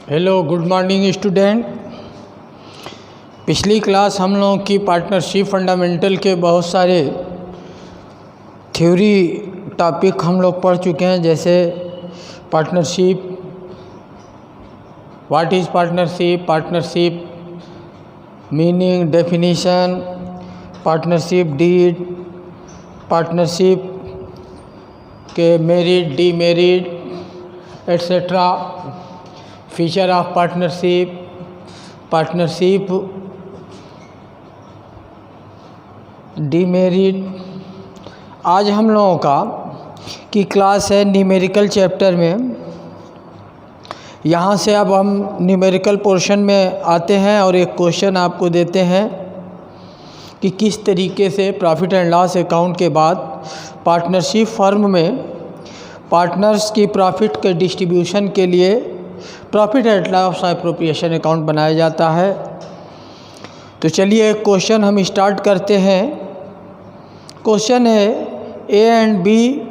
Hello good morning student. पिछली class हम लोगों की पार्टनरशिप फंडामेंटल के बहुत सारे थ्योरी टॉपिक हम लोग पढ़ चुके हैं, जैसे partnership, what is partnership, partnership meaning, definition, partnership deed, partnership के merit, demerit etcetera, feature of partnership, partnership demerit. आज हम लोगों का की क्लास है न्यूमेरिकल चैप्टर में। यहाँ से अब हम न्यूमेरिकल पोर्शन में आते हैं और एक क्वेश्चन आपको देते हैं कि किस तरीके से प्रॉफिट एंड लॉस अकाउंट के बाद पार्टनरशिप फर्म में पार्टनर्स की प्रॉफिट के डिस्ट्रीब्यूशन के लिए profit and loss appropriation account बनाया जाता है। तो चलिए एक क्वेश्चन हम स्टार्ट करते हैं। क्वेश्चन है A and B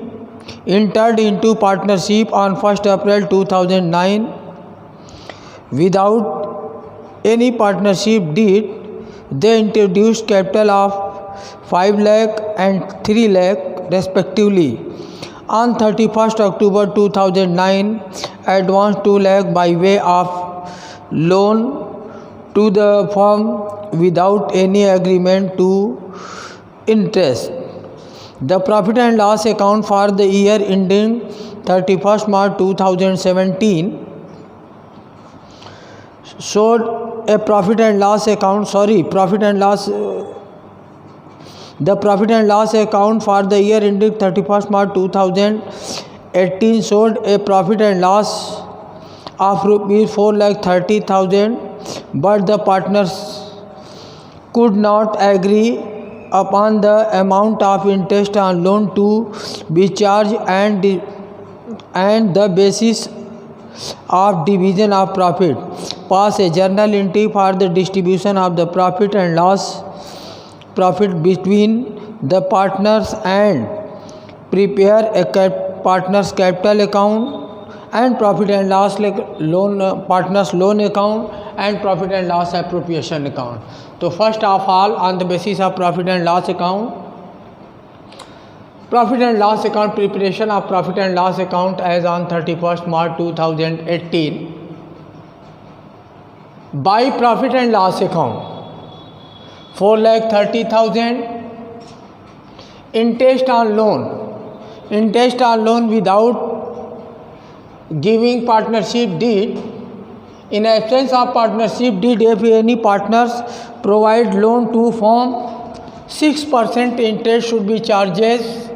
entered into partnership on 1st April 2009 without any partnership deed. They introduced capital of 5 lakh and 3 lakh respectively. On 31st October 2009, advanced 2 lakh by way of loan to the firm without any agreement to interest. The profit and loss account for the year ending 31st March 2017 showed a profit and loss account, the profit and loss account for the year ending 31st March 2018 showed a profit and loss of rupees 4,30,000, but the partners could not agree upon the amount of interest on loan to be charged and the basis of division of profit. Pass a journal entry for the distribution of the profit and loss profit between the partners and prepare a partners capital account and profit and loss partners loan account and profit and loss appropriation account. So first of all, on the basis of profit and loss account, preparation of profit and loss account as on 31st March 2018. By profit and loss account 4,30,000, interest on loan without giving partnership deed. In absence of partnership deed, if any partners provide loan to firm, 6% interest should be charges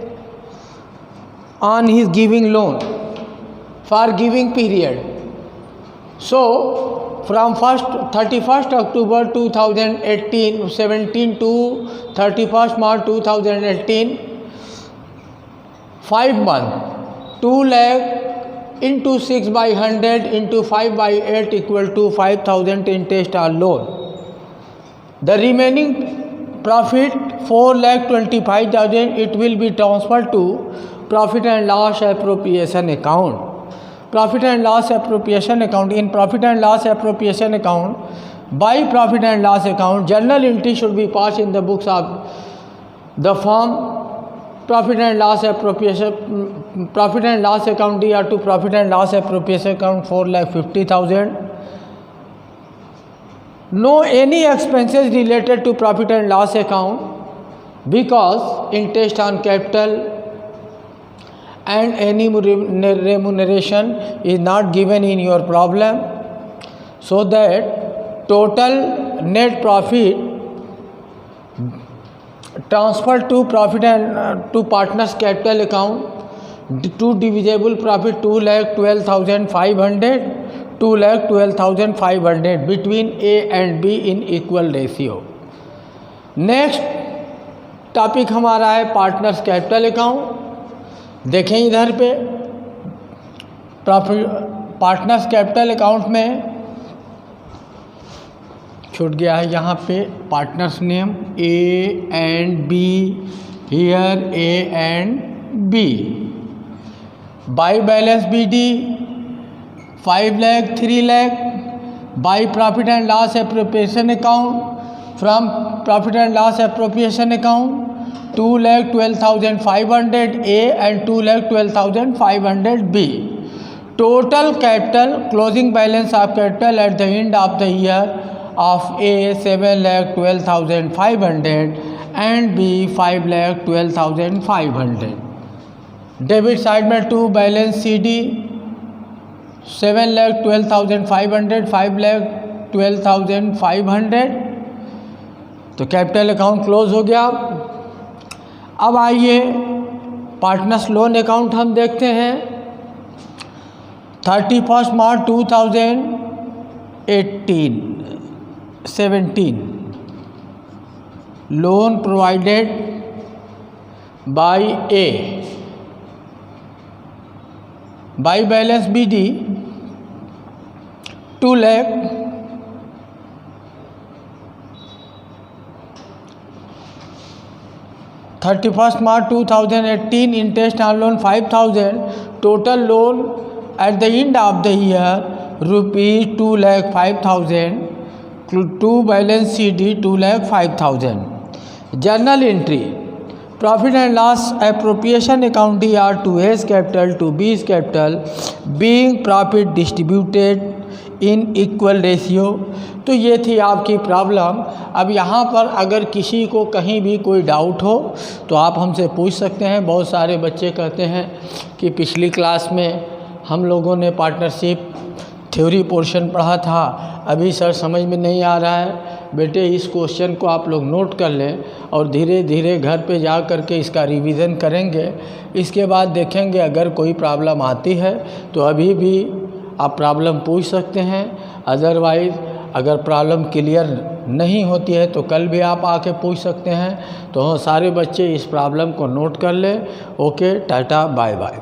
on his giving loan for giving period. So from 31st October 2017 to 31st March 2018, 5 months, 2 lakh into 6 by 100 into 5 by 8 equal to 5,000 interest on loan. The remaining profit 4,25,000 it will be transferred to profit and loss appropriation account. Profit and loss appropriation account. In profit and loss appropriation account, by profit and loss account, journal entry should be passed in the books of the firm. Profit and loss appropriation, profit and loss account DR to profit and loss appropriation account 4,50,000. No any expenses related to profit and loss account because interest on capital and any remuneration is not given in your problem, so that total net profit transferred to profit and to partners capital account, to divisible profit 2,12,500, 2,12,500 between A and B in equal ratio. Next topic हमारा है partners capital account. देखें इधर पे partners capital account में छूट गया है यहाँ पे partners name A and B, here A and B, by balance B D 5 lakh, 3 lakh. By profit and loss appropriation account, from profit and loss appropriation account, 2,12,500 A and 2,12,500 B. Total capital, closing balance of capital at the end of the year of A 7,12,500 and B 5,12,500. Debit side में 2 balance CD 7,12,500, 5,12,500. तो capital account close हो गया. अब आइए partners loan account हम देखते हैं. 31 मार्च 2017 loan provided by A by balance BD 2 lakh. March 2018 interest on loan 5,000. Total loan at the end of the year rupees 2,05,000. 2 balance CD 2,05,000. Journal entry. Profit and loss appropriation account DR to A's capital to B's capital being profit distributed in equal ratio. तो ये थी आपकी problem. अब यहाँ पर अगर किसी को कहीं भी कोई डाउट हो तो आप हमसे पूछ सकते हैं. बहुत सारे बच्चे कहते हैं कि पिछली क्लास में हम लोगों ने पार्टनरशिप थ्योरी पोर्शन पढ़ा था, अभी सर समझ में नहीं आ रहा है. बेटे इस क्वेश्चन को आप लोग नोट कर लें और धीरे धीरे घर पे जा कर के इसका रिवीजन करेंगे. इसके बाद देखेंगे अगर कोई प्रॉब्लम आती है तो अभी भी आप प्रॉब्लम पूछ सकते हैं. अदरवाइज़ अगर प्रॉब्लम क्लियर नहीं होती है तो कल भी आप आके पूछ सकते हैं. तो सारे बच्चे इस प्रॉब्लम को नोट कर लें. Okay, tata, bye bye.